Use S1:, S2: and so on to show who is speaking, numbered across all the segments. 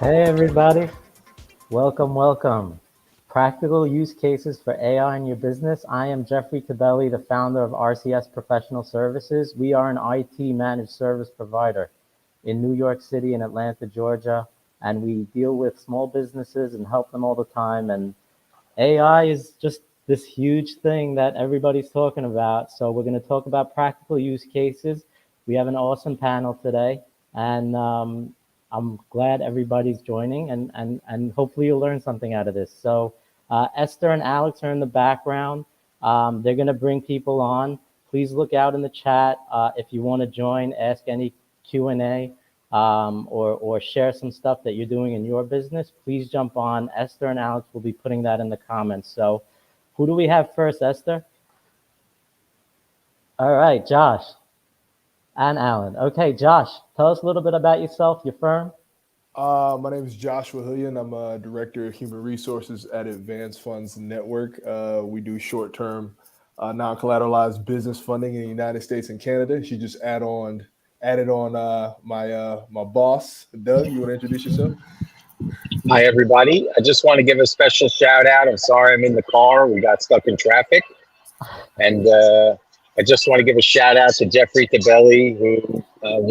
S1: Hey everybody, welcome. Practical use cases for AI in your business. I am Jeffrey Tabelli, the founder of RCS Professional Services. We are an IT managed service provider in New York City and Atlanta, Georgia, and we deal with small businesses and help them all the time. And AI is just this huge thing that everybody's talking about. So we're going to talk about practical use cases. We have an awesome panel today, and I'm glad everybody's joining, and hopefully you'll learn something out of this. So Esther and Alex are in the background. They're going to bring people on. Please look out in the chat if you want to join, ask any Q&A. Or share some stuff that you're doing in your business, please jump on. Esther and Alex will be putting that in the comments. So who do we have first, Esther? All right, Josh and Alan. Okay, Josh, tell us a little bit about yourself, your firm.
S2: My name is Joshua Hillian. I'm a director of human resources at Advanced Funds Network. We do short-term, non-collateralized business funding in the United States and Canada. She just added on my boss, Doug. You want to introduce yourself?
S3: Hi, everybody. I just want to give a special shout out. I'm sorry I'm in the car. We got stuck in traffic. And I just want to give a shout out to Jeffrey Tabelli, who I'm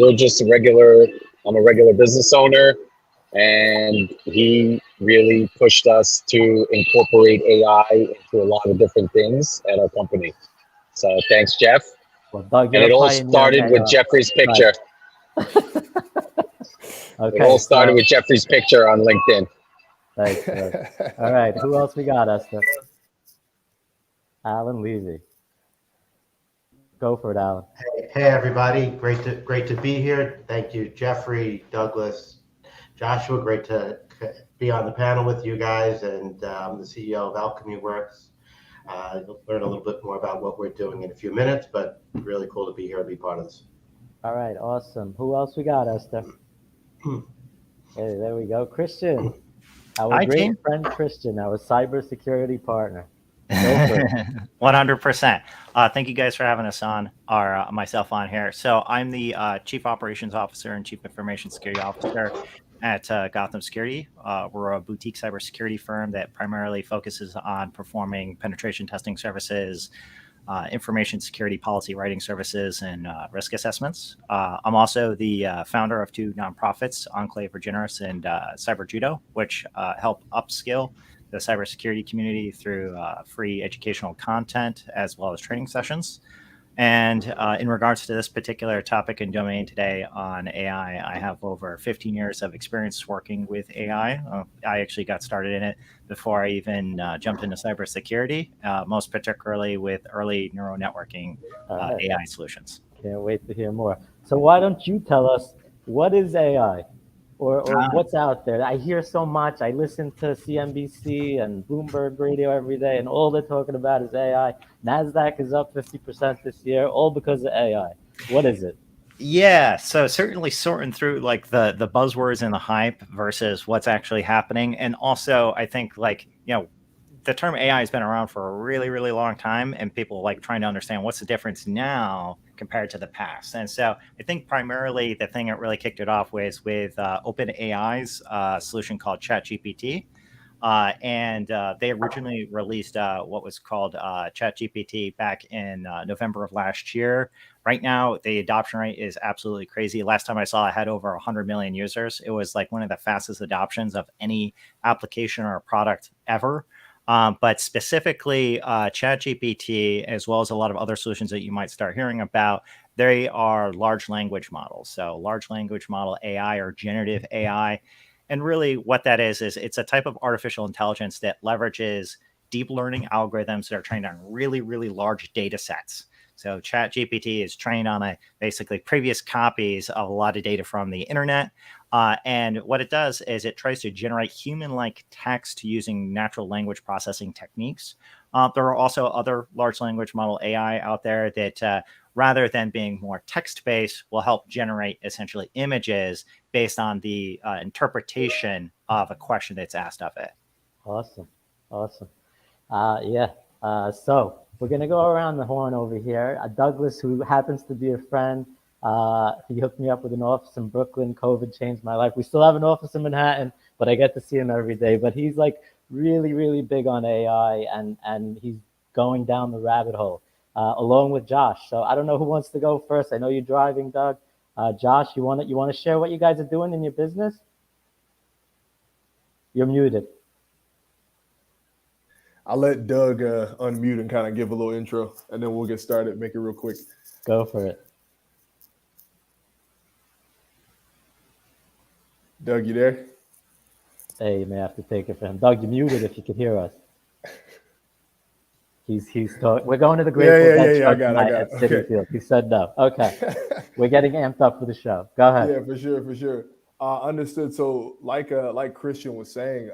S3: a regular business owner. And he really pushed us to incorporate AI into a lot of different things at our company. So thanks, Jeff.
S1: Well, Doug,
S3: and it all started with Jeffrey's picture.
S1: Okay,
S3: it all started with Jeffrey's picture on LinkedIn.
S1: Thanks. All right, who else we got, Esther? Alan Levy. Go for it, Alan.
S4: Hey everybody, great to be here. Thank you, Jeffrey, Douglas, Joshua. Great to be on the panel with you guys, and I'm the CEO of Alchemy Works. You'll learn a little bit more about what we're doing in a few minutes, but really cool to be here and be part of this.
S1: All right, awesome. Who else we got, Esther? Hey, there we go. Christian, our great friend Christian, our cybersecurity partner.
S5: 100%. Thank you guys for having us on, or myself on here. So I'm the Chief Operations Officer and Chief Information Security Officer at Gotham Security. We're a boutique cybersecurity firm that primarily focuses on performing penetration testing services, information security policy writing services, and risk assessments. I'm also the founder of two nonprofits, Enclave for Generous and Cyber Judo, which help upskill the cybersecurity community through free educational content as well as training sessions. And in regards to this particular topic and domain today on AI, I have over 15 years of experience working with AI. I actually got started in it before I even jumped into cybersecurity, most particularly with early neural networking AI solutions.
S1: Can't wait to hear more. So why don't you tell us, what is AI? Or what's out there? I hear so much. I listen to CNBC and Bloomberg Radio every day, and all they're talking about is AI. NASDAQ is up 50% this year, all because of AI. What is it?
S5: Yeah, so certainly sorting through like the buzzwords and the hype versus what's actually happening. And also, I think the term AI has been around for a really, really long time, and people like trying to understand what's the difference now compared to the past. And so I think primarily the thing that really kicked it off was with OpenAI's solution called ChatGPT. And they originally released what was called ChatGPT back in November of last year. Right now, the adoption rate is absolutely crazy. Last time I saw, it had over 100 million users. It was like one of the fastest adoptions of any application or product ever. But specifically, ChatGPT, as well as a lot of other solutions that you might start hearing about, they are large language models. So large language model AI or generative AI. And really what that is it's a type of artificial intelligence that leverages deep learning algorithms that are trained on really, really large data sets. So ChatGPT is trained on basically previous copies of a lot of data from the internet. And what it does is it tries to generate human-like text using natural language processing techniques. There are also other large language model AI out there that rather than being more text-based will help generate essentially images based on the interpretation of a question that's asked of it.
S1: Awesome. So we're going to go around the horn over here. Douglas, who happens to be a friend, he hooked me up with an office in Brooklyn. COVID changed my life. We still have an office in Manhattan. but I get to see him every day. But he's like really, really big on AI, and he's going down the rabbit hole along with Josh. So I don't know who wants to go first. I know you're driving, Doug. Josh, you want to share what you guys are doing in your business? You're muted.
S2: I'll let Doug unmute and kind of give a little intro, and then we'll get started. Make it real quick.
S1: Go for it.
S2: Doug, you there?
S1: Hey, you may have to take it for him. Doug, you're muted if you could hear us. He's talking. We're going to the Grateful Dead show tonight at Citi Field. He said no. Okay. We're getting amped up for the show. Go ahead.
S2: Yeah, for sure. Understood. So like Christian was saying,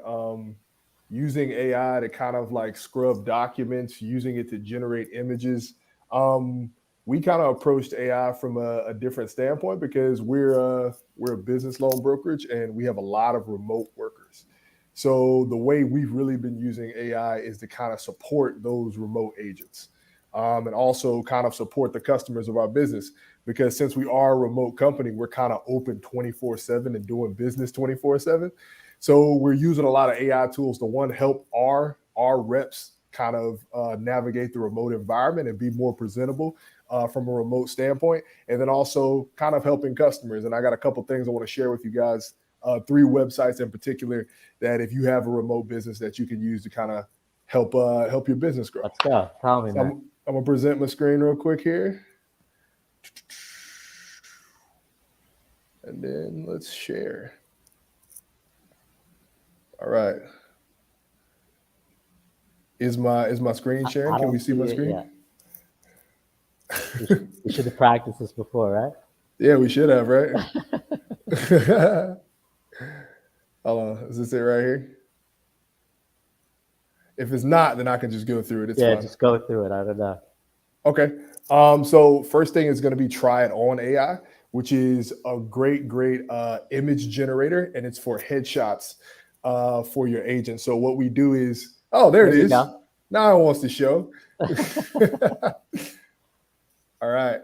S2: using AI to kind of like scrub documents, using it to generate images. We kind of approached AI from a different standpoint because we're a business loan brokerage and we have a lot of remote workers. So the way we've really been using AI is to kind of support those remote agents and also kind of support the customers of our business. Because since we are a remote company, we're kind of open 24/7 and doing business 24/7. So we're using a lot of AI tools to, one, help our reps kind of navigate the remote environment and be more presentable from a remote standpoint, and then also kind of helping customers. And I got a couple things I want to share with you guys, 3 websites in particular that if you have a remote business that you can use to kind of help your business grow.
S1: Let's go. Tell me, man.
S2: I'm going to present my screen real quick here. And then let's share. All right. Is my screen sharing? Can we see my screen?
S1: We should have practiced this before, right?
S2: Yeah, we should have, right? Hold on. Is this it right here? If it's not, then I can just go through it. It's fine.
S1: Just go through it. I don't know.
S2: Okay. So first thing is going to be Try It On AI, which is a great image generator, and it's for headshots for your agent. So what we do is, there it is. Go. Now it wants to show. All right.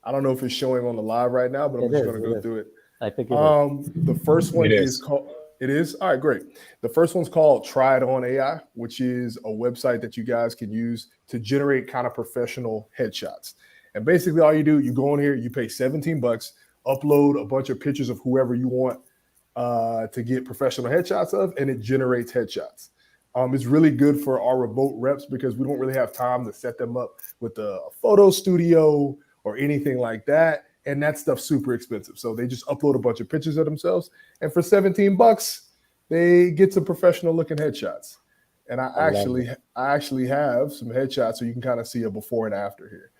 S2: I don't know if it's showing on the live right now, but I'm just going to go through it.
S1: I think it is.
S2: The first one is called. It is? All right, great. The first one's called Try It On AI, which is a website that you guys can use to generate kind of professional headshots. And basically all you do, you go in here, you pay $17, upload a bunch of pictures of whoever you want to get professional headshots of, and it generates headshots. It's really good for our remote reps because we don't really have time to set them up with a photo studio or anything like that. And that stuff's super expensive. So they just upload a bunch of pictures of themselves. And for $17, they get some professional looking headshots. And I actually have some headshots so you can kind of see a before and after here.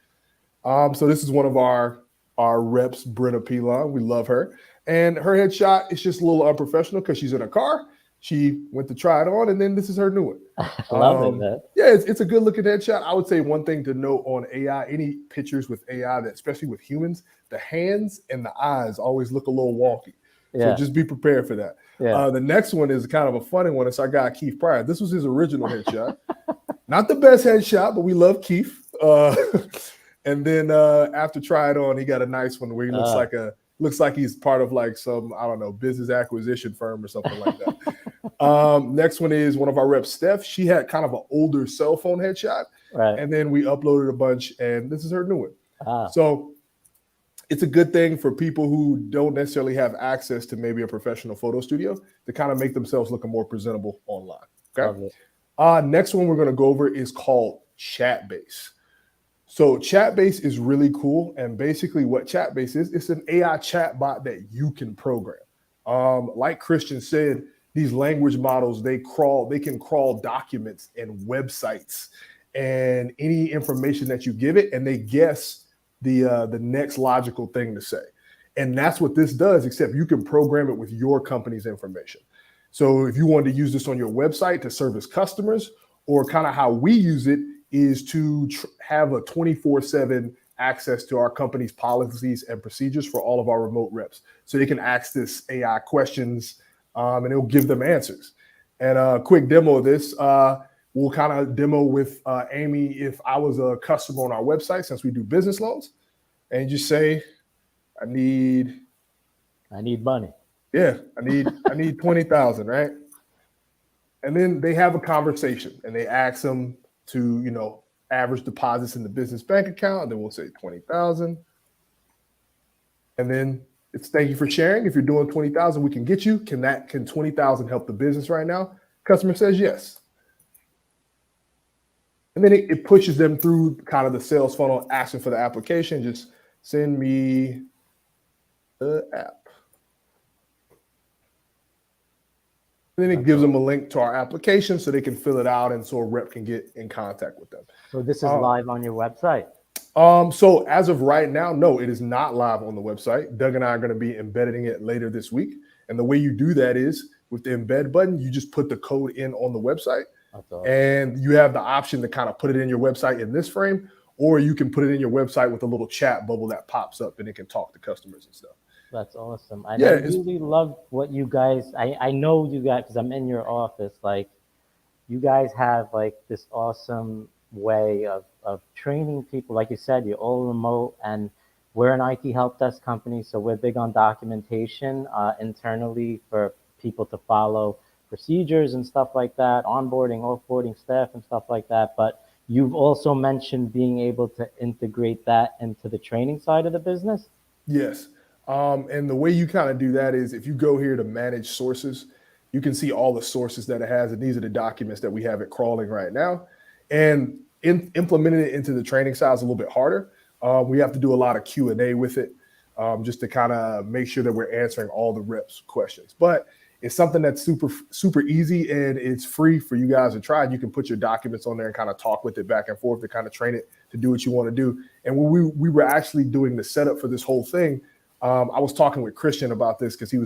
S2: So this is one of our reps, Brenna Pilon. We love her. And her headshot is just a little unprofessional because she's in a car. She went to try it on, and then this is her new one.
S1: I love it, man.
S2: Yeah, it's a good looking headshot. I would say one thing to note on AI, any pictures with AI, that especially with humans, the hands and the eyes always look a little wonky. So just be prepared for that. Yeah. The next one is kind of a funny one. It's our guy, Keith Pryor. This was his original headshot. Not the best headshot, but we love Keith. And then after Try It On, he got a nice one where he looks like he's part of like some, I don't know, business acquisition firm or something like that. Next one is one of our reps, Steph. She had kind of an older cell phone headshot. Right. And then we uploaded a bunch, and this is her new one. So it's a good thing for people who don't necessarily have access to maybe a professional photo studio to kind of make themselves look more presentable online. Okay. Next one we're going to go over is called Chatbase. So Chatbase is really cool. And basically what Chatbase is, it's an AI chatbot that you can program. Like Christian said, these language models, they can crawl documents and websites and any information that you give it, and they guess the next logical thing to say. And that's what this does, except you can program it with your company's information. So if you wanted to use this on your website to service customers, or kind of how we use it is to have a 24/7 access to our company's policies and procedures for all of our remote reps. So they can ask this AI questions and it'll give them answers. And a quick demo of this, we'll kind of demo with Amy if I was a customer on our website, since we do business loans, and you just say, I need
S1: money.
S2: Yeah, I need 20,000, right? And then they have a conversation and they ask them to, average deposits in the business bank account. And then we'll say 20,000. And then it's thank you for sharing. If you're doing 20,000, we can get you. Can 20,000 help the business right now? Customer says yes. And then it pushes them through kind of the sales funnel, asking for the application. Just send me the app. And then it gives them a link to our application so they can fill it out and so a rep can get in contact with them.
S1: So this is live on your website?
S2: So as of right now, no, it is not live on the website. Doug and I are going to be embedding it later this week. And the way you do that is with the embed button, you just put the code in on the website. And you have the option to kind of put it in your website in this frame, or you can put it in your website with a little chat bubble that pops up and it can talk to customers and stuff.
S1: That's awesome. I really love what you guys, I know you guys, because I'm in your office, like you guys have like this awesome way of training people. Like you said, you're all remote and we're an IT help desk company. So we're big on documentation internally for people to follow procedures and stuff like that, onboarding, offboarding staff and stuff like that. But you've also mentioned being able to integrate that into the training side of the business.
S2: Yes. And the way you kind of do that is if you go here to manage sources, you can see all the sources that it has. And these are the documents that we have it crawling right now. And implementing it into the training side is a little bit harder. We have to do a lot of Q&A with it just to kind of make sure that we're answering all the reps' questions. But it's something that's super, super easy and it's free for you guys to try. You can put your documents on there and kind of talk with it back and forth to kind of train it to do what you want to do. And when we were actually doing the setup for this whole thing, I was talking with Christian about this because he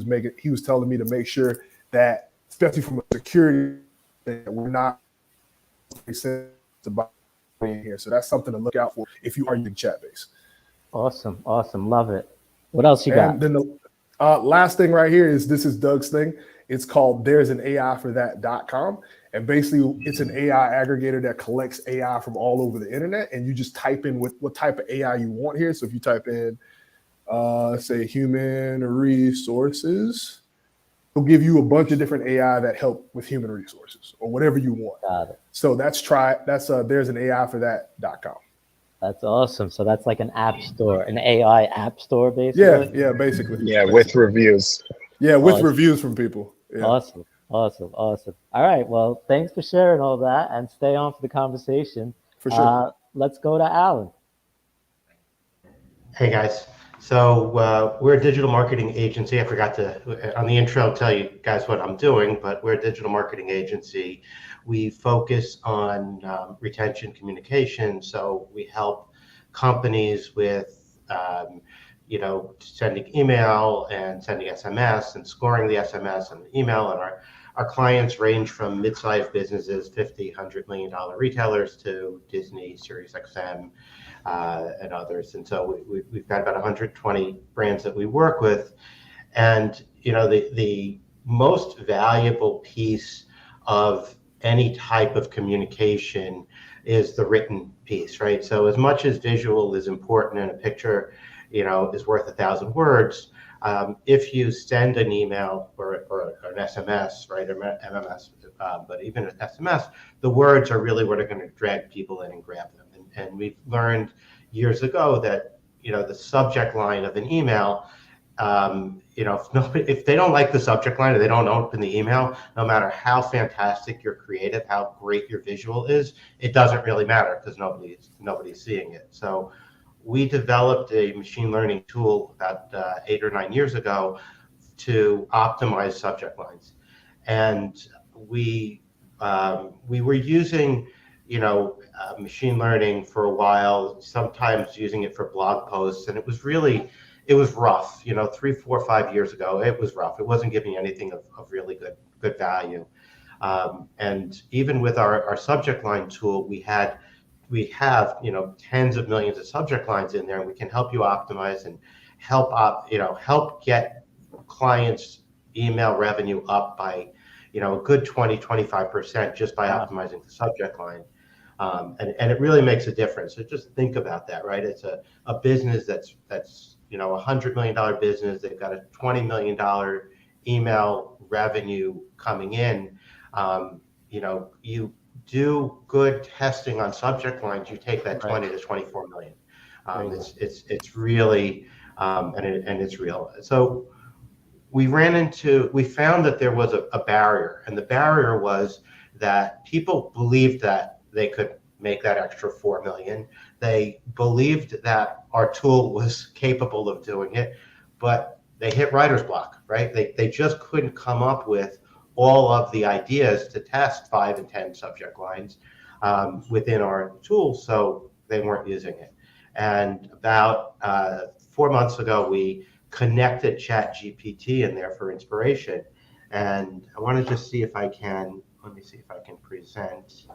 S2: was telling me to make sure that, especially from a security, that we're not about in here. So that's something to look out for if you are using chat-based.
S1: Awesome. Love it. What else you got?
S2: And then the last thing right here is this is Doug's thing. It's called there's an AI for that.com. And basically it's an AI aggregator that collects AI from all over the internet. And you just type in what type of AI you want here. So if you type in, say human resources, it'll give you a bunch of different AI that help with human resources or whatever you want.
S1: Got it.
S2: So that's there's an AI for that.com.
S1: That's awesome. So that's like an app store, an AI app store, basically.
S2: Yeah, basically.
S3: Yeah, with reviews.
S2: Yeah, with reviews from people. Yeah.
S1: Awesome. All right. Well, thanks for sharing all that and stay on for the conversation.
S2: For sure.
S1: Let's go to Alan.
S4: Hey guys. So we're a digital marketing agency. I forgot to, on the intro, tell you guys what I'm doing, but we're a digital marketing agency. We focus on retention communication. So we help companies with, sending email and sending SMS and scoring the SMS and the email. And our clients range from mid-sized businesses, $50, $100 million retailers to Disney, SiriusXM, and others. And so we've got about 120 brands that we work with. And, the most valuable piece of any type of communication is the written piece, right? So as much as visual is important and a picture, is worth 1,000 words, if you send an email or an SMS, right, or MMS, but even an SMS, the words are really what are going to drag people in and grab them. And we've learned years ago that, the subject line of an email, if they don't like the subject line or they don't open the email, no matter how fantastic you're creative, how great your visual is, it doesn't really matter because nobody's seeing it. So we developed a machine learning tool about 8 or 9 years ago to optimize subject lines. And we were using, machine learning for a while, sometimes using it for blog posts. And it was rough, 3, 4, 5 years ago, it was rough. It wasn't giving anything of really good value. And even with our subject line tool, we have tens of millions of subject lines in there, and we can help you optimize and help get clients' email revenue up by a good 20-25% just by optimizing the subject line. And it really makes a difference. So just think about that, right? It's a business that's $100 million business. They've got a $20 million email revenue coming in, you do good testing on subject lines, you take that 20 to 24 million. It's really and it's real. So we found that there was a barrier, and the barrier was that people believed that they could make that extra 4 million. They believed that our tool was capable of doing it, but they hit writer's block, right? They just couldn't come up with all of the ideas to test 5 and 10 subject lines within our tool, so they weren't using it. And about 4 months ago, we connected ChatGPT in there for inspiration. And I want to just see if I can, let me see if I can present.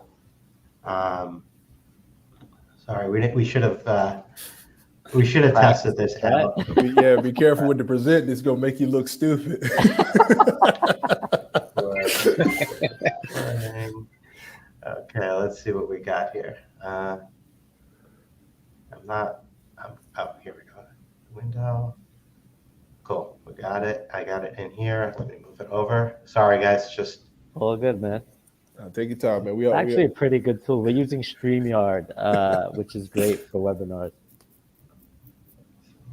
S4: Sorry, we should have tested this out.
S2: Yeah, be careful with the present. It's gonna make you look stupid.
S4: Okay, let's see what we got here. Oh, here we go. Window. Cool, we got it. I got it in here. Let me move it over. Sorry, guys, just
S1: all good, man.
S2: Take your time, man.
S1: It's actually a pretty good tool. We're using StreamYard, which is great for webinars.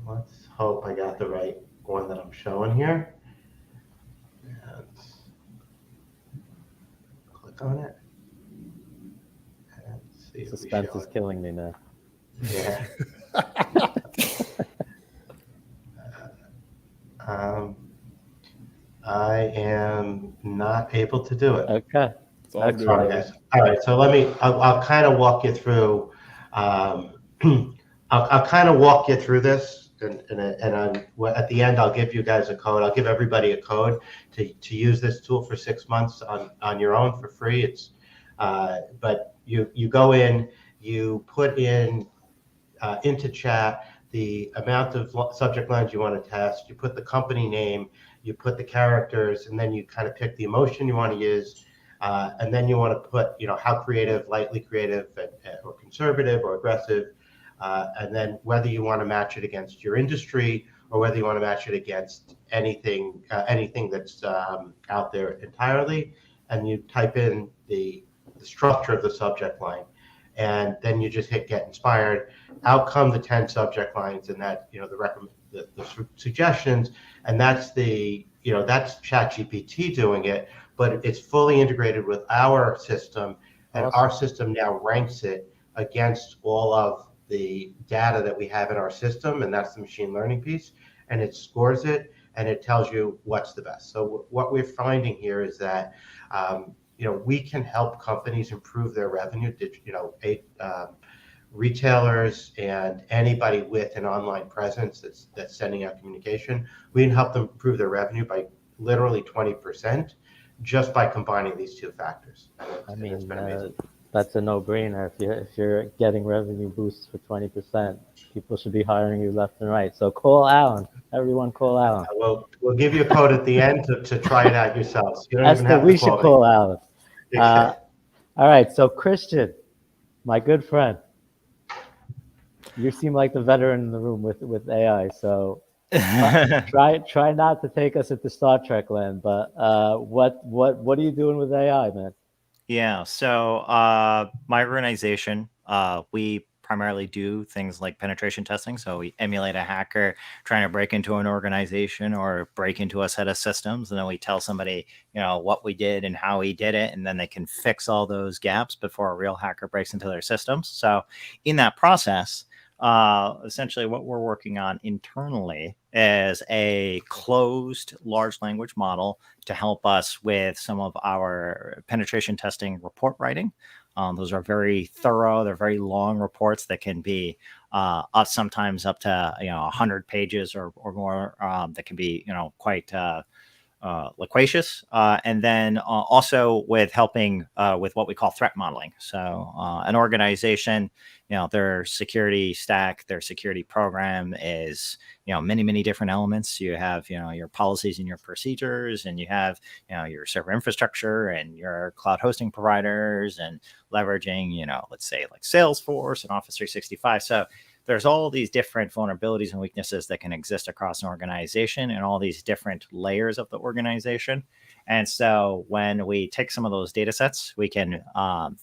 S4: Let's hope I got the right one that I'm showing here. And click on it. And see.
S1: Suspense is killing me, man.
S4: Yeah. I am not able to do it.
S1: Okay.
S4: Sorry, guys. All right, so I'll kind of walk you through. I'll kind of walk you through this, and at the end, I'll give you guys a code. I'll give everybody a code to use this tool for 6 months on your own for free. It's but you go in, you put in into chat the amount of subject lines you want to test. You put the company name, you put the characters, and then you kind of pick the emotion you want to use. And then you want to put, how creative, lightly creative, or conservative, or aggressive, and then whether you want to match it against your industry or whether you want to match it against anything that's out there entirely. And you type in the structure of the subject line, and then you just hit get inspired. Out come the 10 subject lines, and that the suggestions, and that's that's ChatGPT doing it. But it's fully integrated with our system, and our system now ranks it against all of the data that we have in our system, and that's the machine learning piece, and it scores it, and it tells you what's the best. So what we're finding here is that we can help companies improve their revenue. Retailers and anybody with an online presence that's sending out communication, we can help them improve their revenue by literally 20%. Just by combining these two factors.
S1: I mean, that's a no-brainer. If you're getting revenue boosts for 20%, people should be hiring you left and right. So call Alan. Everyone call Alan.
S4: We'll give you a code at the end to try it out yourselves. You don't
S1: Esther,
S4: even have
S1: we should call Alan. All right. So Christian, my good friend, you seem like the veteran in the room with AI. So try not to take us into Star Trek land, but what are you doing with AI, man?
S5: Yeah, so my organization, we primarily do things like penetration testing. So we emulate a hacker trying to break into an organization or break into a set of systems, and then we tell somebody, what we did and how we did it, and then they can fix all those gaps before a real hacker breaks into their systems. So in that process, essentially what we're working on internally is a closed large language model to help us with some of our penetration testing report writing. Those are very thorough. They're very long reports that can be sometimes up to 100 pages or more. That can be quite loquacious, and then also with helping with what we call threat modeling. So an organization, their security stack, their security program is many different elements. You have your policies and your procedures, and you have your server infrastructure and your cloud hosting providers, and leveraging let's say like Salesforce and Office 365. So there's all these different vulnerabilities and weaknesses that can exist across an organization and all these different layers of the organization. And so when we take some of those data sets, we can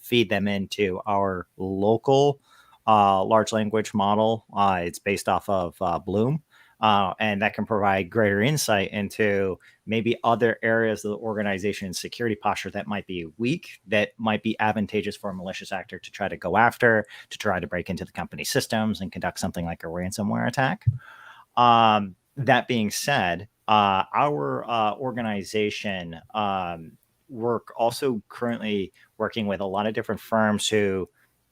S5: feed them into our local large language model. It's based off of Bloom. And that can provide greater insight into maybe other areas of the organization's security posture that might be weak, that might be advantageous for a malicious actor to try to go after, to try to break into the company systems and conduct something like a ransomware attack. That being said, our organization, work also currently working with a lot of different firms who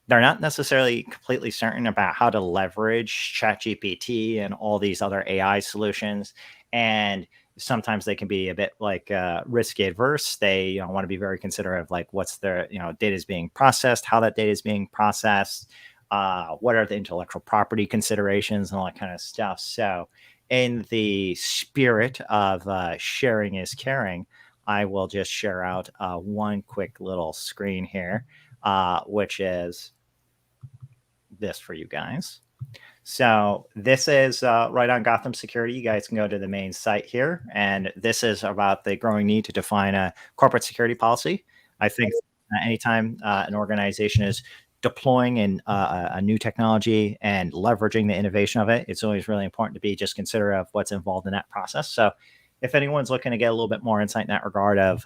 S5: they're not necessarily completely certain about how to leverage ChatGPT and all these other AI solutions. And sometimes they can be a bit like risk adverse. They want to be very considerate of like what's their data is being processed, how that data is being processed, what are the intellectual property considerations and all that kind of stuff. So in the spirit of sharing is caring, I will just share out one quick little screen here, which is this for you guys. So this is right on Gotham Security. You guys can go to the main site here, and this is about the growing need to define a corporate security policy. I think anytime an organization is deploying a new technology and leveraging the innovation of it, it's always really important to be just considerate of what's involved in that process. So if anyone's looking to get a little bit more insight in that regard of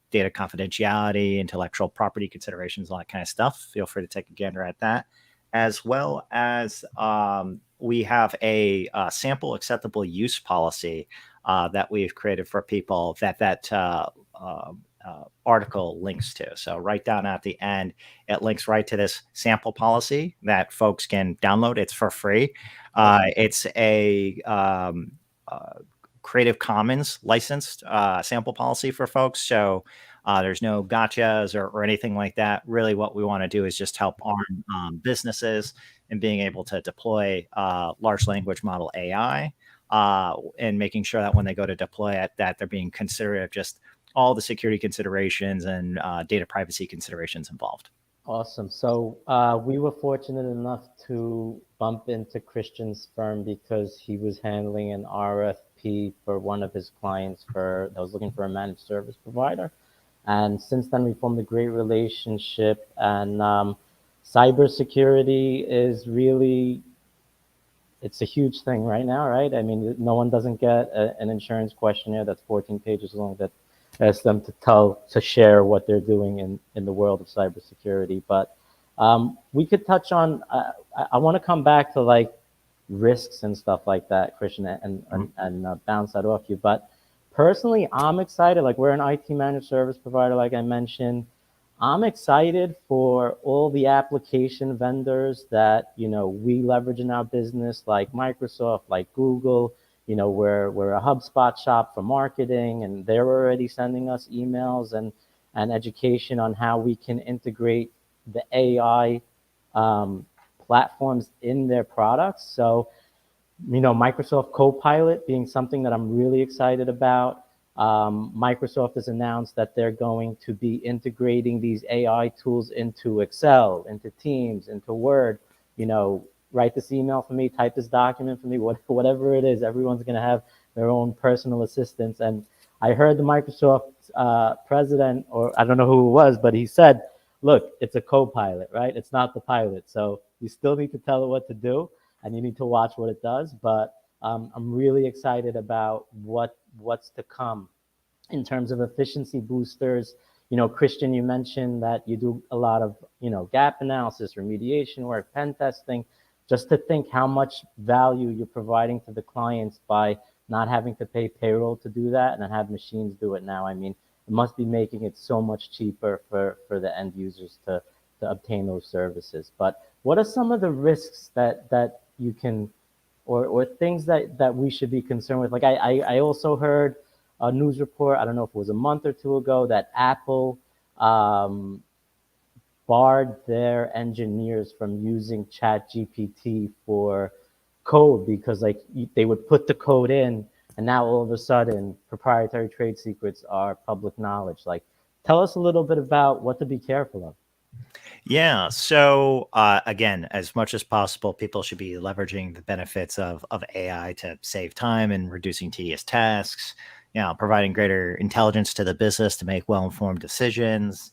S5: data confidentiality, intellectual property considerations, all that kind of stuff, feel free to take a gander at that. As well as we have a sample acceptable use policy that we've created for people that article links to. So right down at the end, it links right to this sample policy that folks can download. It's for free. It's a Creative Commons licensed sample policy for folks. So there's no gotchas or anything like that. Really, what we want to do is just help arm businesses in being able to deploy large language model AI and making sure that when they go to deploy it, that they're being considerate of just all the security considerations and data privacy considerations involved.
S1: Awesome. So we were fortunate enough to bump into Christian's firm because he was handling an RFP for one of his clients that was looking for a managed service provider. And since then, we formed a great relationship. And cybersecurity is really, it's a huge thing right now, right? I mean, no one doesn't get an insurance questionnaire that's 14 pages long that asks them to share what they're doing in the world of cybersecurity. But we could touch on, I want to come back to like risks and stuff like that, Christian, and bounce that off you. But personally, I'm excited. Like, we're an IT managed service provider, like I mentioned. I'm excited for all the application vendors that we leverage in our business, like Microsoft, like Google. We're a HubSpot shop for marketing, and they're already sending us emails and education on how we can integrate the AI platforms in their products. So, Microsoft Copilot being something that I'm really excited about. Microsoft has announced that they're going to be integrating these AI tools into Excel, into Teams, into Word. Write this email for me, type this document for me, whatever it is. Everyone's going to have their own personal assistants. And I heard the Microsoft president, or I don't know who it was, but he said, look, it's a co-pilot, right? It's not the pilot. So you still need to tell it what to do, and you need to watch what it does. But I'm really excited about what's to come in terms of efficiency boosters. Christian, you mentioned that you do a lot of, gap analysis, remediation work, pen testing, just to think how much value you're providing to the clients by not having to pay payroll to do that and then have machines do it now. I mean, it must be making it so much cheaper for the end users to obtain those services. But what are some of the risks that you can, or things that we should be concerned with? Like I also heard a news report, I don't know if it was a month or two ago, that Apple barred their engineers from using ChatGPT for code because they would put the code in, and now all of a sudden proprietary trade secrets are public knowledge. Like, tell us a little bit about what to be careful of.
S5: Yeah. So again, as much as possible, people should be leveraging the benefits of AI to save time and reducing tedious tasks. Providing greater intelligence to the business to make well-informed decisions.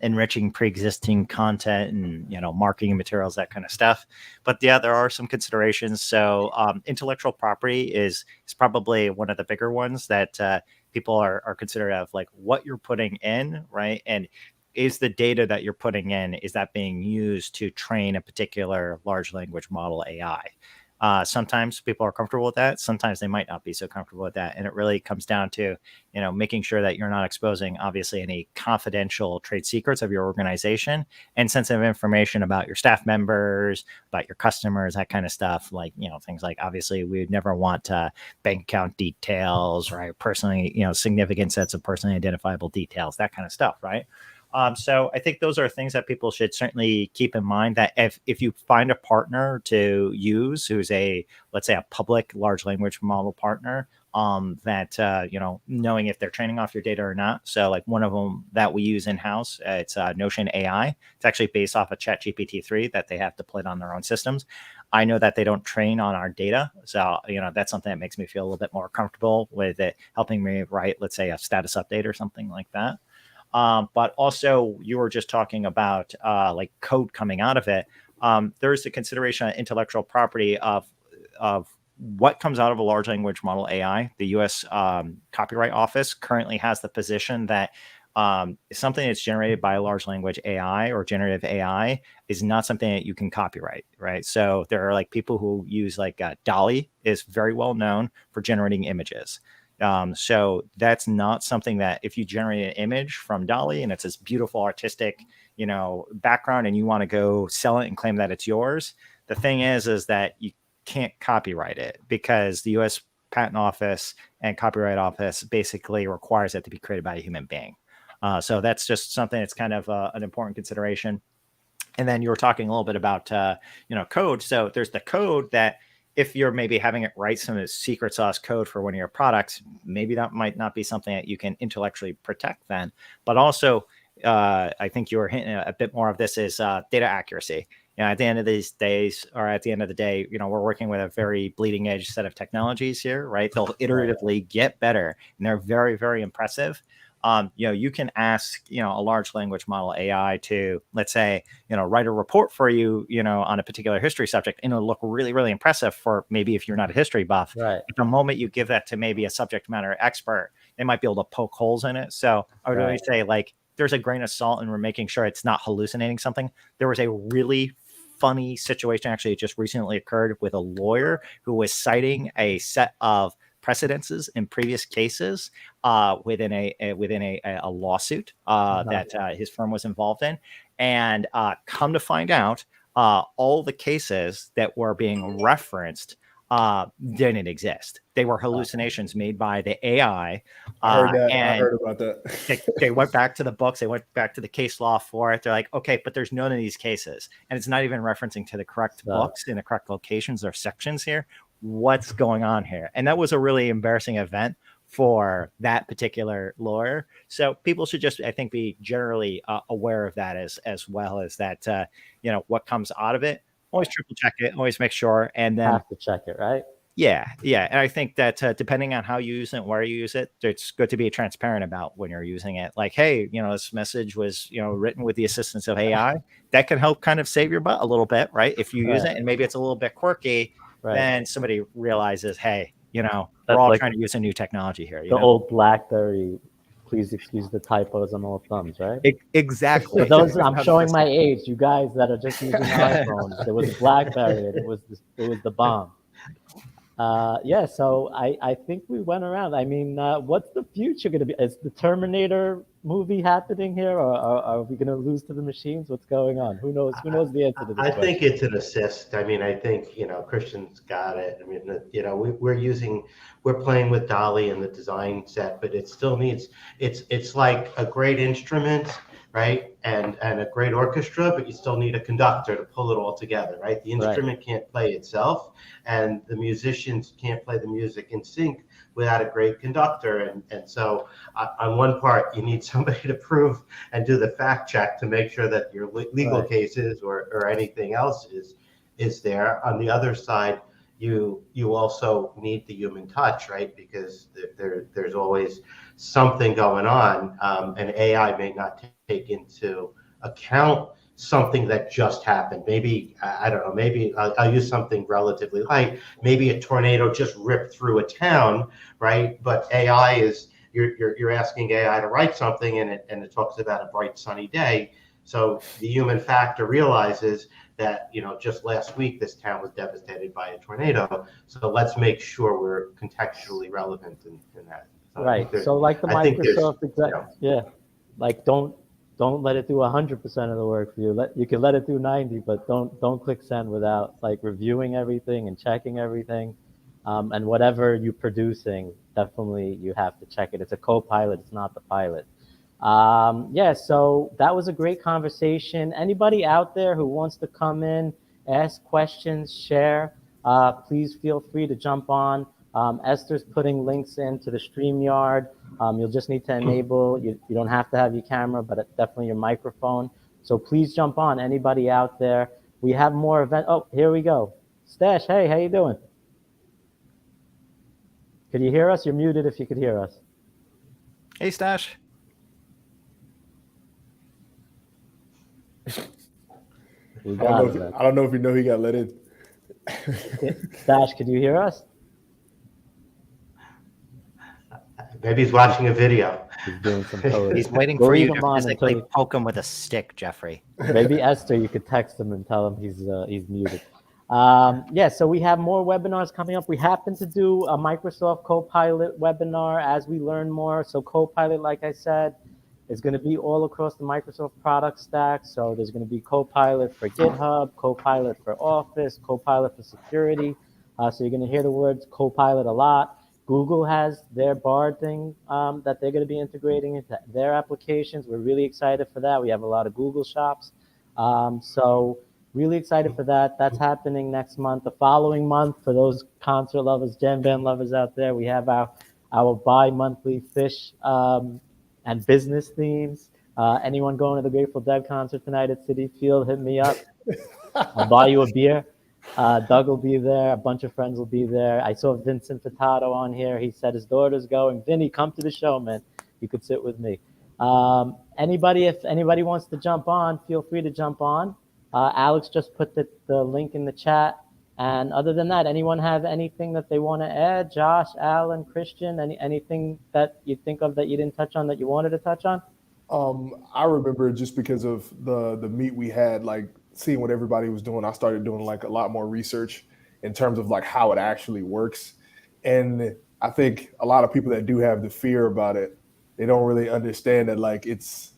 S5: Enriching pre-existing content and marketing materials, that kind of stuff. But yeah, there are some considerations. So intellectual property is probably one of the bigger ones that people are considerate of, like what you're putting in, right? And is the data that you're putting in, is that being used to train a particular large language model AI? Sometimes people are comfortable with that. Sometimes they might not be so comfortable with that. And it really comes down to, making sure that you're not exposing obviously any confidential trade secrets of your organization and sensitive information about your staff members, about your customers, that kind of stuff. Like, things like, obviously we would never want bank account details, right? Personally, significant sets of personally identifiable details, that kind of stuff, right? So I think those are things that people should certainly keep in mind, that if you find a partner to use who's let's say a public large language model partner, that, knowing if they're training off your data or not. So like one of them that we use in-house, it's Notion AI. It's actually based off of ChatGPT-3 that they have to put on their own systems. I know that they don't train on our data. So, that's something that makes me feel a little bit more comfortable with it helping me write, let's say, a status update or something like that. But also, you were just talking about like code coming out of it. There's the consideration of intellectual property of what comes out of a large language model AI. The U.S. Copyright Office currently has the position that something that's generated by a large language AI or generative AI is not something that you can copyright, right? So there are like people who use like DALL-E is very well known for generating images. So that's not something that if you generate an image from DALL-E and it's this beautiful artistic, background, and you want to go sell it and claim that it's yours, the thing is that you can't copyright it because the U.S. Patent Office and Copyright Office basically requires it to be created by a human being. So that's just something that's kind of an important consideration. And then you were talking a little bit about, code. So there's the code that if you're maybe having it write some secret sauce code for one of your products, maybe that might not be something that you can intellectually protect then. But also, I think you were hinting a bit more of this is data accuracy. At the end of these days, or at the end of the day, we're working with a very bleeding edge set of technologies here, right? They'll iteratively get better, and they're very, very impressive. You can ask, a large language model AI to, let's say, write a report for you, on a particular history subject, and it'll look really, really impressive for maybe if you're not a history buff.
S1: Right.
S5: But the moment you give that to maybe a subject matter expert, they might be able to poke holes in it. So I would always say, like, there's a grain of salt, and we're making sure it's not hallucinating something. There was a really funny situation actually it just recently occurred with a lawyer who was citing a set of precedences in previous cases within a lawsuit that his firm was involved in, and come to find out, all the cases that were being referenced didn't exist. They were hallucinations made by the AI.
S2: I heard that.
S5: And
S2: I heard about that.
S5: they went back to the books. They went back to the case law for it. They're like, okay, but there's none of these cases, and it's not even referencing to the correct books in the correct locations or sections here. What's going on here? And that was a really embarrassing event for that particular lawyer. So people should just, I think, be generally aware of that as well as that, what comes out of it. Always triple check it. Always make sure. And then
S1: have to check it, right?
S5: Yeah. And I think that depending on how you use it, where you use it, it's good to be transparent about when you're using it. Like, hey, this message was, written with the assistance of AI. That can help kind of save your butt a little bit, right? If you use it and maybe it's a little bit quirky, then somebody realizes, hey, we're all like trying to use a new technology here.
S1: The old BlackBerry, please excuse the typos on all thumbs, right?
S5: Exactly.
S1: For those, I'm showing my age. You guys that are just using iPhones, there was a BlackBerry, and it was the bomb. So I think we went around. I mean, what's the future going to be? Is the Terminator movie happening here, or are we going to lose to the machines? What's going on? Who knows? Who knows the answer to this question?
S4: I think it's an assist. I mean, I think, Christian's got it. I mean, we're playing with DALL-E and the design set, but it still needs, it's like a great instrument, right? and a great orchestra, but you still need a conductor to pull it all together, right? The instrument can't play itself, and the musicians can't play the music in sync without a great conductor. And so on one part, you need somebody to prove and do the fact check to make sure that your legal cases or anything else is there. On the other side, you also need the human touch, right? Because there's always something going on, and AI may not take into account something that just happened. Maybe, I don't know, maybe I'll use something relatively light. Maybe a tornado just ripped through a town, right? But AI is, you're asking AI to write something, and it talks about a bright sunny day. So the human factor realizes that, just last week this town was devastated by a tornado. So let's make sure we're contextually relevant in that. So
S1: right. So like the Microsoft like don't let it do 100% of the work for you. You can let it do 90, but don't click send without like reviewing everything and checking everything. And whatever you're producing, definitely you have to check it. It's a co-pilot, it's not the pilot. So that was a great conversation. Anybody out there who wants to come in, ask questions, share, please feel free to jump on. Esther's putting links into the StreamYard. You'll just need to enable, you don't have to have your camera, but definitely your microphone. So please jump on, anybody out there. We have more events. Oh, here we go. Stash, hey, how you doing? Could you hear us? You're muted if you could hear us.
S5: Hey, Stash.
S2: I don't know if you know he got let in.
S1: Stash, could you hear us?
S4: Maybe he's watching a video.
S1: He's doing some coding.
S5: He's waiting for you to physically poke him with a stick, Jeffrey.
S1: Maybe Esther, you could text him and tell him he's muted. So we have more webinars coming up. We happen to do a Microsoft Copilot webinar as we learn more. So Copilot, like I said, is going to be all across the Microsoft product stack. So there's going to be Copilot for GitHub, Copilot for Office, Copilot for security. So you're going to hear the words Copilot a lot. Google has their Bard thing that they're going to be integrating into their applications. We're really excited for that. We have a lot of Google shops. So really excited for that. That's happening next month. The following month, for those concert lovers, jam band lovers out there, we have our bi-monthly fish and business themes. Anyone going to the Grateful Dead concert tonight at Citi Field, hit me up. I'll buy you a beer. Doug will be there. A bunch of friends will be there. I saw Vincent Furtado on here. He said his daughter's going. Vinny, come to the show, man. You could sit with me. If anybody wants to jump on, feel free to jump on. Alex just put the link in the chat. And other than that, anyone have anything that they want to add? Josh, Alan, Christian, anything that you think of that you didn't touch on that you wanted to touch on?
S2: I remember just because of the meet we had, like seeing what everybody was doing, I started doing like a lot more research in terms of like how it actually works. And I think a lot of people that do have the fear about it, they don't really understand that like it's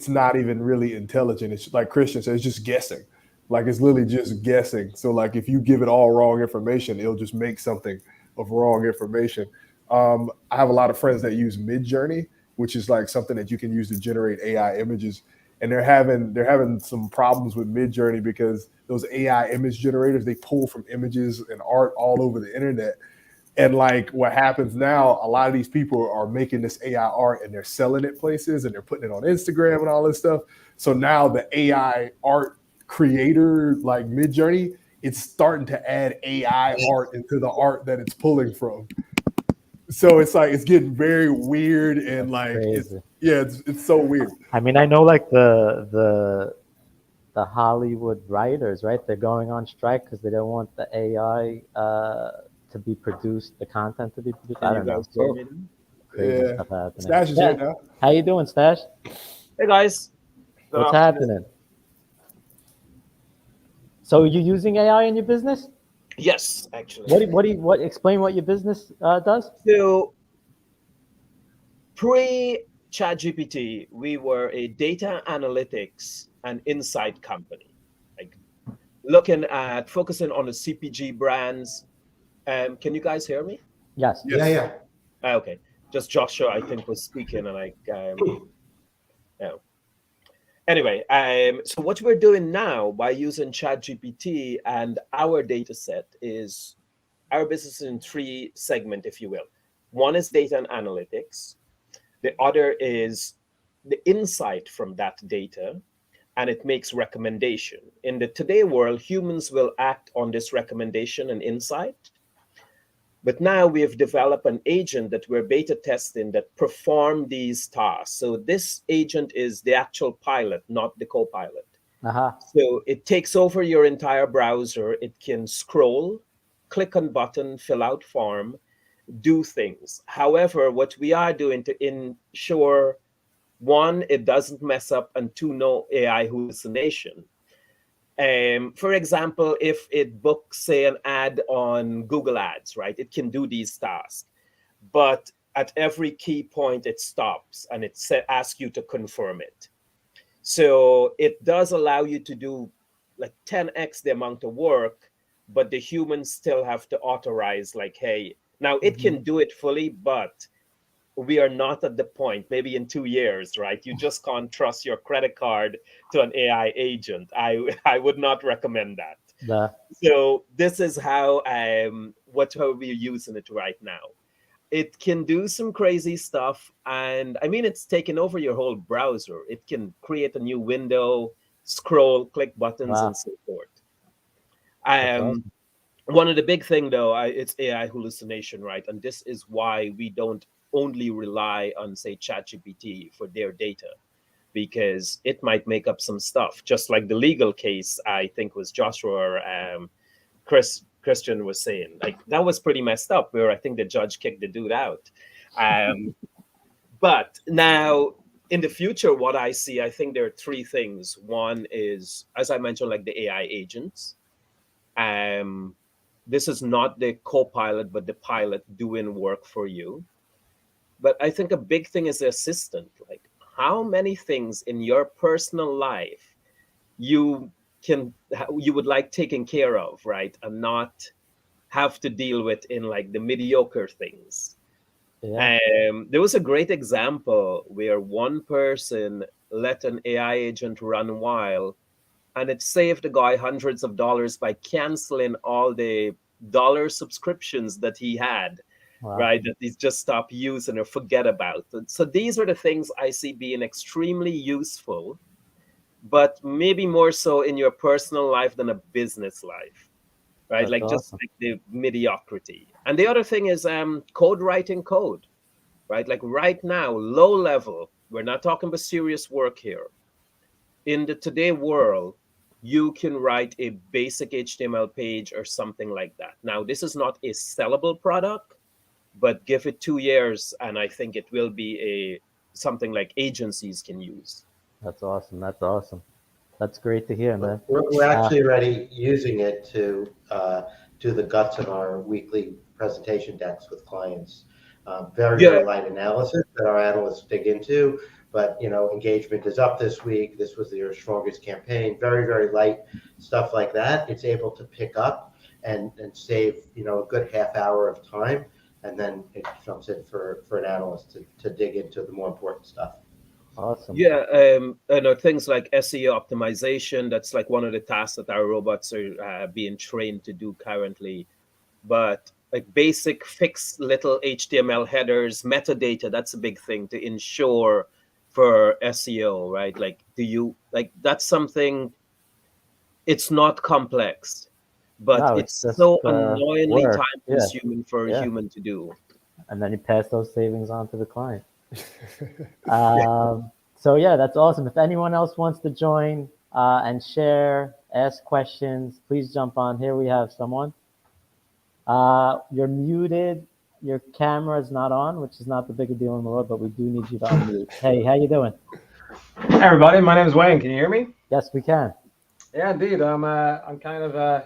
S2: not even really intelligent. It's like Christian said, it's just guessing. Like it's literally just guessing. So like if you give it all wrong information, it'll just make something of wrong information. I have a lot of friends that use Midjourney, which is like something that you can use to generate AI images. And they're having some problems with Midjourney because those AI image generators, they pull from images and art all over the internet. And like what happens now, a lot of these people are making this AI art and they're selling it places and they're putting it on Instagram and all this stuff. So now the AI art creator, like Midjourney, it's starting to add AI art into the art that it's pulling from. So it's like it's getting very weird and like it's so weird.
S1: I mean, I know like the Hollywood writers, right? They're going on strike because they don't want the AI to be produced, the content to be produced. I don't know. Crazy stuff happening.
S2: Stash is here now.
S1: How you doing, Stash?
S6: Hey guys.
S1: What's happening? So you're using AI in your business?
S6: Yes, actually.
S1: What explain what your business does?
S6: So pre-ChatGPT, we were a data analytics and insight company, like focusing on the CPG brands. Can you guys hear me?
S1: Yes.
S4: Yeah.
S6: Okay. Just Joshua, I think, was speaking, and Anyway, so what we're doing now by using ChatGPT and our data set is our business in three segments, if you will. One is data and analytics. The other is the insight from that data, and it makes recommendation. In the today world, humans will act on this recommendation and insight. But now we have developed an agent that we're beta testing that perform these tasks. So this agent is the actual pilot, not the co-pilot.
S1: Uh-huh.
S6: So it takes over your entire browser. It can scroll, click on button, fill out form, do things. However, what we are doing to ensure, one, it doesn't mess up, and two, no AI hallucination. For example, if it books, say, an ad on Google Ads, right, it can do these tasks. But at every key point, it stops and it asks you to confirm it. So it does allow you to do like 10x the amount of work, but the humans still have to authorize, like, hey, now it can do it fully, but we are not at the point, maybe in 2 years, right? You just can't trust your credit card to an AI agent. I would not recommend that.
S1: Yeah.
S6: So this is how how we're using it right now. It can do some crazy stuff, and I mean, it's taken over your whole browser. It can create a new window, scroll, click buttons,
S1: Wow.
S6: and so forth.
S1: That's awesome.
S6: One of the big thing though, it's AI hallucination, right? And this is why we don't only rely on, say, ChatGPT for their data, because it might make up some stuff. Just like the legal case, I think was Joshua or Christian was saying, like that was pretty messed up. Where I think the judge kicked the dude out. But now in the future, what I see, I think there are three things. One is, as I mentioned, like the AI agents. This is not the co-pilot, but the pilot doing work for you. But I think a big thing is the assistant. Like how many things in your personal life you you would like taken care of, right, and not have to deal with in like the mediocre things.
S1: Yeah.
S6: There was a great example where one person let an AI agent run wild, and it saved the guy hundreds of dollars by canceling all the dollar subscriptions that he had,
S1: Wow.
S6: right? That he's just stopped using or forget about. So these are the things I see being extremely useful, but maybe more so in your personal life than a business life, right?
S1: That's
S6: Like just
S1: awesome.
S6: like the mediocrity. And the other thing is code writing code, right? Like right now, low level, we're not talking about serious work here. In the today world, you can write a basic HTML page or something like that. Now, this is not a sellable product, but give it 2 years, and I think it will be a something like agencies can use.
S1: That's awesome. That's awesome. That's great to hear, man.
S4: We're actually already using it to do the guts of our weekly presentation decks with clients. Very,
S6: Yeah,
S4: very light analysis that our analysts dig into, but engagement is up this week. This was their strongest campaign. Very, very light stuff like that. It's able to pick up and save a good half hour of time, and then it jumps in for an analyst to dig into the more important stuff.
S1: Awesome.
S6: yeah. Things like SEO optimization. That's like one of the tasks that our robots are being trained to do currently. But like basic fix little HTML headers, metadata, that's a big thing to ensure for SEO, right? Like, do you like that's something, it's not complex, but
S1: No, it's
S6: it's
S1: just
S6: so annoyingly
S1: work.
S6: time
S1: Yeah.
S6: consuming for a
S1: Yeah.
S6: human to do.
S1: And then you pass those savings on to the client.
S6: Yeah.
S1: So yeah, that's awesome. If anyone else wants to join and share, ask questions, please jump on. Here we have someone. You're muted. Your camera is not on, which is not the biggest deal in the world, but we do need you to unmute. Hey, how you doing?
S7: Hey everybody, my name is Wayne. Can you hear me?
S1: Yes, we can.
S7: Yeah, indeed. I'm kind of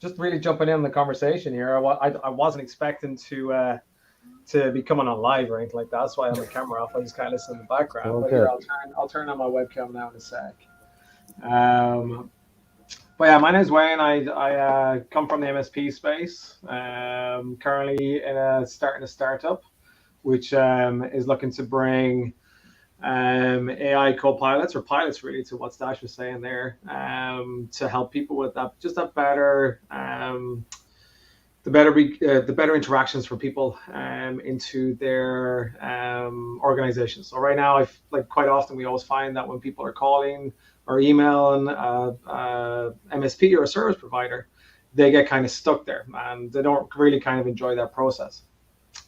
S7: just really jumping in the conversation here. I wasn't expecting to be coming on live or anything like that. That's why I have my camera off. I just kind of listen in the background.
S1: All
S7: But
S1: good.
S7: here, I'll turn on my webcam now in a sec. But yeah, my name is Wayne. I come from the MSP space. Currently starting a startup, which is looking to bring AI co-pilots or pilots, really, to what Stash was saying there, to help people with that, just that better, the better interactions for people into their organizations. So right now, like quite often we always find that when people are calling or emailing MSP or a service provider, they get kind of stuck there and they don't really kind of enjoy that process.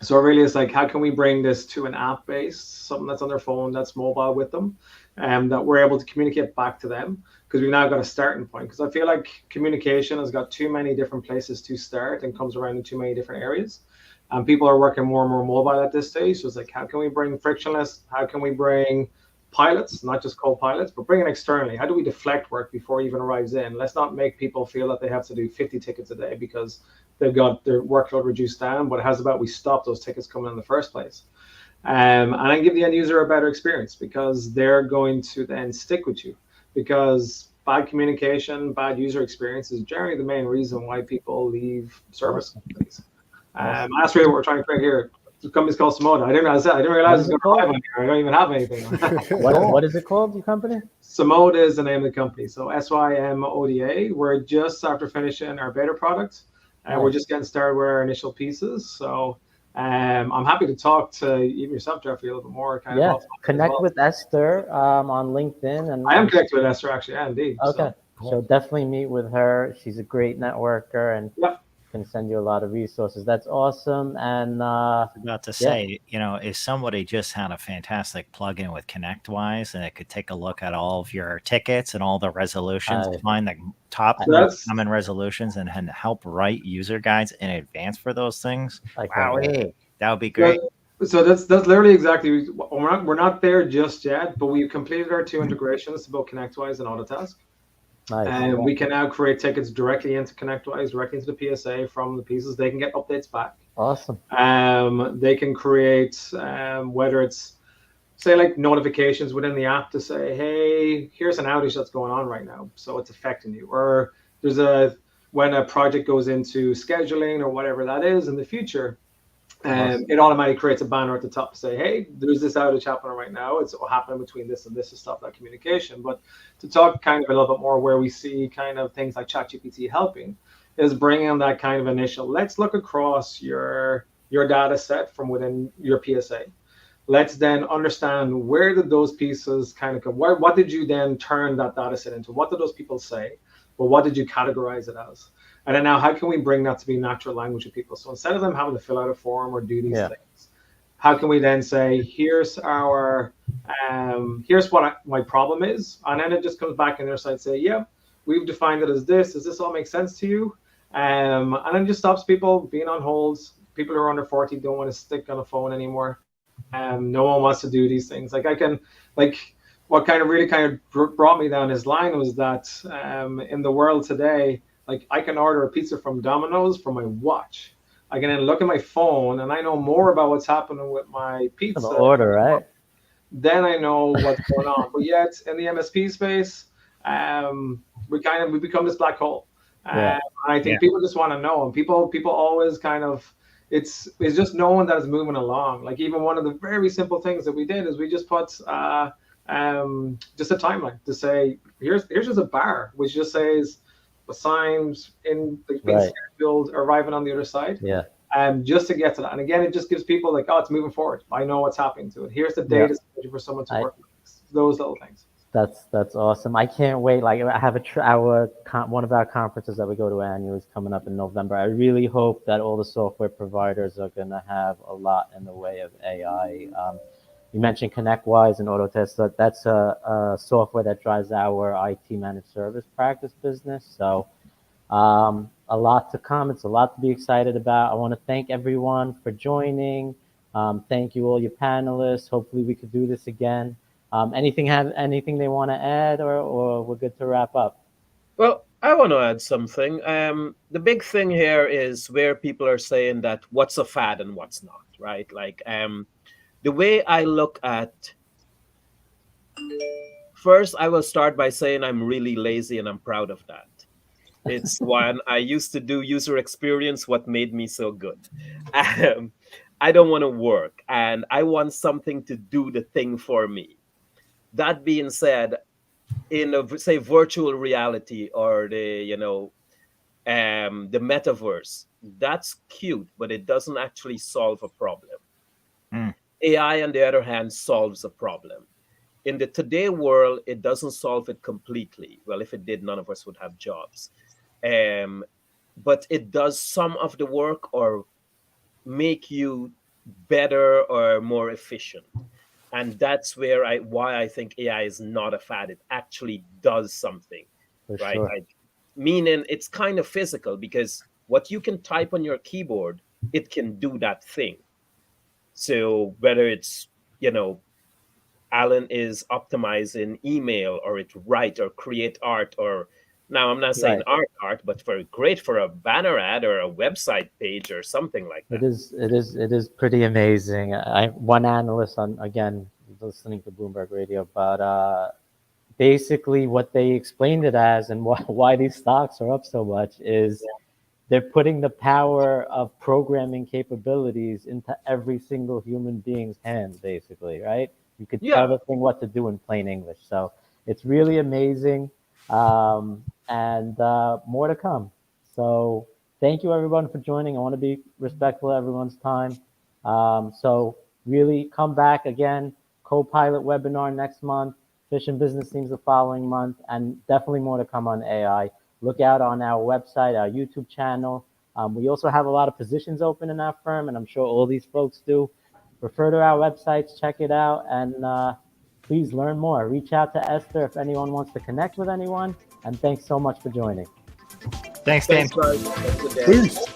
S7: So really, it's like, how can we bring this to an app based, something that's on their phone, that's mobile with them, and that we're able to communicate back to them, because we've now got a starting point. Because I feel like communication has got too many different places to start and comes around in too many different areas. And people are working more and more mobile at this stage. So it's like, how can we bring frictionless? How can we bring pilots, not just co-pilots, but bring it externally? How do we deflect work before it even arrives in? Let's not make people feel that they have to do 50 tickets a day because they've got their workload reduced down, but how's about we stop those tickets coming in the first place? And then give the end user a better experience, because they're going to then stick with you, because bad communication, bad user experience is generally the main reason why people leave service companies. That's really what we're trying to create here. The company's called Samoda. I didn't realize it's going to live on here. I don't even have anything.
S1: What is it called, your company?
S7: Samoda is the name of the company. So SYMODA. We're just after finishing our beta product, and we're just getting started with our initial pieces. So I'm happy to talk to even yourself, Jeffrey, a little bit more.
S1: Connect with Esther on LinkedIn. And
S7: I am connected with Esther, actually, yeah, indeed.
S1: Okay, so definitely meet with her. She's a great networker and can send you a lot of resources. That's awesome. And
S5: I was about to say, if somebody just had a fantastic plugin with ConnectWise and it could take a look at all of your tickets and all the resolutions, find the top common resolutions and help write user guides in advance for those things. That would be great.
S7: So that's literally exactly, we're not there just yet, but we've completed our 2 integrations to both ConnectWise and Autotask. And we can now create tickets directly into ConnectWise, directly into the PSA from the pieces. They can get updates back.
S1: Awesome.
S7: They can create, whether it's, say, like notifications within the app to say, hey, here's an outage that's going on right now, so it's affecting you. Or when a project goes into scheduling or whatever that is in the future, it automatically creates a banner at the top to say, hey, there's this outage happening right now. It's happening between this and this to stop that communication. But to talk kind of a little bit more where we see kind of things like ChatGPT helping is bringing that kind of initial, let's look across your data set from within your PSA. Let's then understand, where did those pieces kind of come? What did you then turn that data set into? What did those people say? Well, what did you categorize it as? And then now, how can we bring that to be natural language of people? So instead of them having to fill out a form or do these things, how can we then say, here's what my problem is? And then it just comes back in their side, say, yeah, we've defined it as this. Does this all make sense to you? And then just stops people being on holds. People who are under 40 don't want to stick on a phone anymore. No one wants to do these things. What kind of really brought me down his line was that in the world today, like, I can order a pizza from Domino's from my watch. I can then look at my phone and I know more about what's happening with my pizza.
S1: The order, right?
S7: Then I know what's going on. But yet in the MSP space, we become this black hole. I think people just want to know, and people always kind of, it's just knowing that it's moving along. Like, even one of the very simple things that we did is we just put just a timeline to say, here's just a bar which just says signs in being scheduled, arriving on the other side. Just to get to that. And again, it just gives people like, oh, it's moving forward. I know what's happening to it. Here's the data for someone to work with. Those little things.
S1: That's awesome. I can't wait. Like, I have one of our conferences that we go to annually is coming up in November. I really hope that all the software providers are going to have a lot in the way of AI. You mentioned ConnectWise and Autotest. So that's a software that drives our IT managed service practice business. So a lot to come. It's a lot to be excited about. I want to thank everyone for joining. Thank you, all your panelists. Hopefully we could do this again. Anything they want to add, or we're good to wrap up?
S6: Well, I want to add something. The big thing here is where people are saying that what's a fad and what's not, right? Like, the way I look at, first, I will start by saying I'm really lazy and I'm proud of that. It's when I used to do user experience, what made me so good. I don't want to work, and I want something to do the thing for me. That being said, in say virtual reality or the metaverse, that's cute, but it doesn't actually solve a problem.
S5: Mm.
S6: AI, on the other hand, solves a problem. In the today world, it doesn't solve it completely. Well, if it did, none of us would have jobs. Um, but it does some of the work or make you better or more efficient. And that's why I think AI is not a fad. It actually does something,
S1: For
S6: right?
S1: sure.
S6: Meaning it's kind of physical, because what you can type on your keyboard, it can do that thing. So whether it's, you know, Alan is optimizing email, or it write or create art, or now I'm not saying
S1: Right.
S6: art, but for great for a banner ad or a website page or something like
S1: It
S6: that.
S1: is. It is pretty amazing. One analyst on, again, listening to Bloomberg Radio, but basically what they explained it as, and why these stocks are up so much, is they're putting the power of programming capabilities into every single human being's hands, basically, right? You could tell
S6: Yeah.
S1: the thing what to do in plain English. So it's really amazing, and more to come. So thank you, everyone, for joining. I want to be respectful of everyone's time. So really come back again, co-pilot webinar next month, Fish and Business Teams the following month, and definitely more to come on AI. Look out on our website, our YouTube channel. We also have a lot of positions open in our firm, and I'm sure all these folks do. Refer to our websites, check it out, and please learn more. Reach out to Esther if anyone wants to connect with anyone. And thanks so much for joining.
S5: Thanks, Dan.
S6: Thanks, guys. Have a good day.
S2: Peace.